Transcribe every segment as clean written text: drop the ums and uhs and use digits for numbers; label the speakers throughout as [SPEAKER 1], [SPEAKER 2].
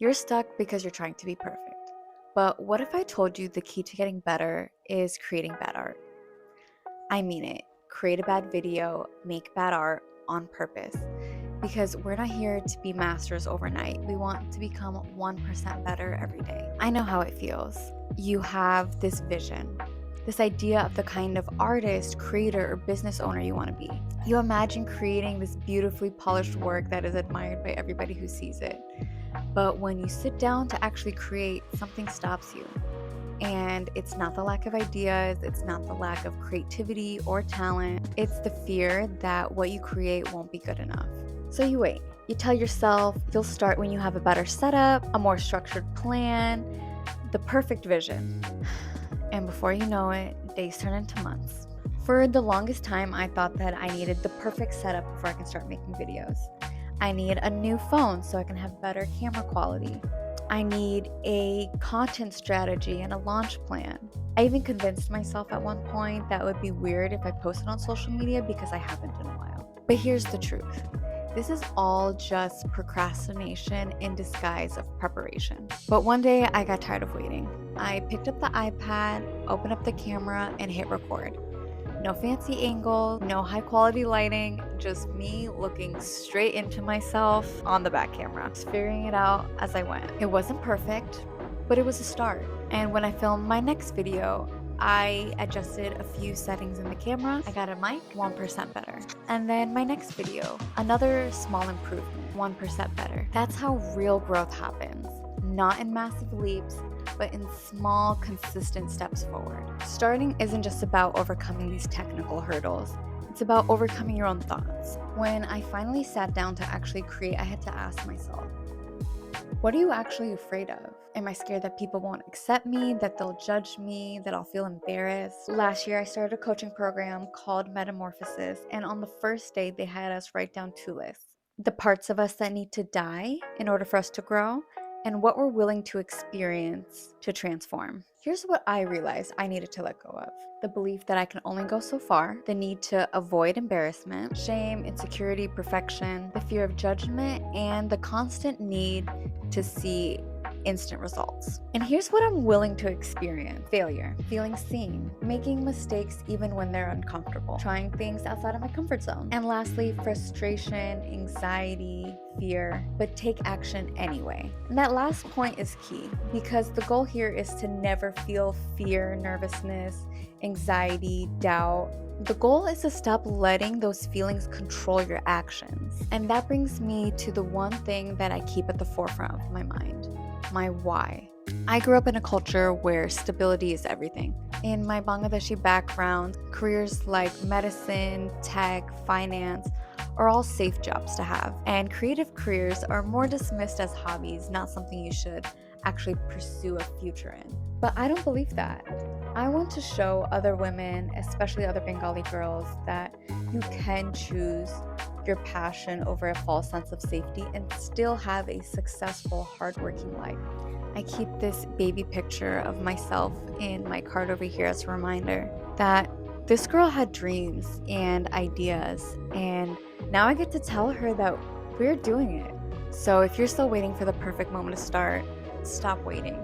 [SPEAKER 1] You're stuck because you're trying to be perfect. But what if I told you the key to getting better is creating bad art? I mean it. Create a bad video, make bad art on purpose. Because we're not here to be masters overnight. We want to become 1% better every day. I know how it feels. You have this vision, this idea of the kind of artist, creator, or business owner you want to be. You imagine creating this beautifully polished work that is admired by everybody who sees it. But when you sit down to actually create, something stops you. And it's not the lack of ideas, it's not the lack of creativity or talent, it's the fear that what you create won't be good enough. So you wait. You tell yourself you'll start when you have a better setup, a more structured plan, the perfect vision. And before you know it, days turn into months. For the longest time, I thought that I needed the perfect setup before I can start making videos. I need a new phone so I can have better camera quality. I need a content strategy and a launch plan. I even convinced myself at one point that it would be weird if I posted on social media because I haven't in a while. But here's the truth. This is all just procrastination in disguise of preparation. But one day I got tired of waiting. I picked up the iPad, opened up the camera, and hit record. No fancy angles, no high quality lighting, just me looking straight into myself on the back camera, just figuring it out as I went. It wasn't perfect, but it was a start. And when I filmed my next video, I adjusted a few settings in the camera. I got a mic, 1% better. And then my next video, another small improvement, 1% better. That's how real growth happens. Not in massive leaps, but in small, consistent steps forward. Starting isn't just about overcoming these technical hurdles. It's about overcoming your own thoughts. When I finally sat down to actually create, I had to ask myself, what are you actually afraid of? Am I scared that people won't accept me, that they'll judge me, that I'll feel embarrassed? Last year, I started a coaching program called Metamorphosis, and on the first day, they had us write down 2 lists. The parts of us that need to die in order for us to grow, and what we're willing to experience to transform. Here's what I realized I needed to let go of. The belief that I can only go so far, the need to avoid embarrassment, shame, insecurity, perfection, the fear of judgment, and the constant need to see instant results. And here's what I'm willing to experience: failure, feeling seen, making mistakes even when they're uncomfortable, trying things outside of my comfort zone. And lastly, frustration, anxiety, fear, but take action anyway. And that last point is key because the goal here is to never feel fear, nervousness, anxiety, doubt. The goal is to stop letting those feelings control your actions. And that brings me to the one thing that I keep at the forefront of my mind: my why. I grew up in a culture where stability is everything. In my Bangladeshi background, careers like medicine, tech, finance are all safe jobs to have, and creative careers are more dismissed as hobbies, not something you should actually pursue a future in. But I don't believe that. I want to show other women, especially other Bengali girls, that you can choose your passion over a false sense of safety and still have a successful, hardworking life. I keep this baby picture of myself in my card over here as a reminder that this girl had dreams and ideas, and now I get to tell her that we're doing it. So if you're still waiting for the perfect moment to start, stop waiting.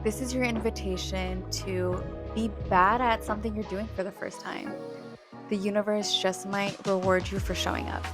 [SPEAKER 1] This is your invitation to be bad at something you're doing for the first time. The universe just might reward you for showing up.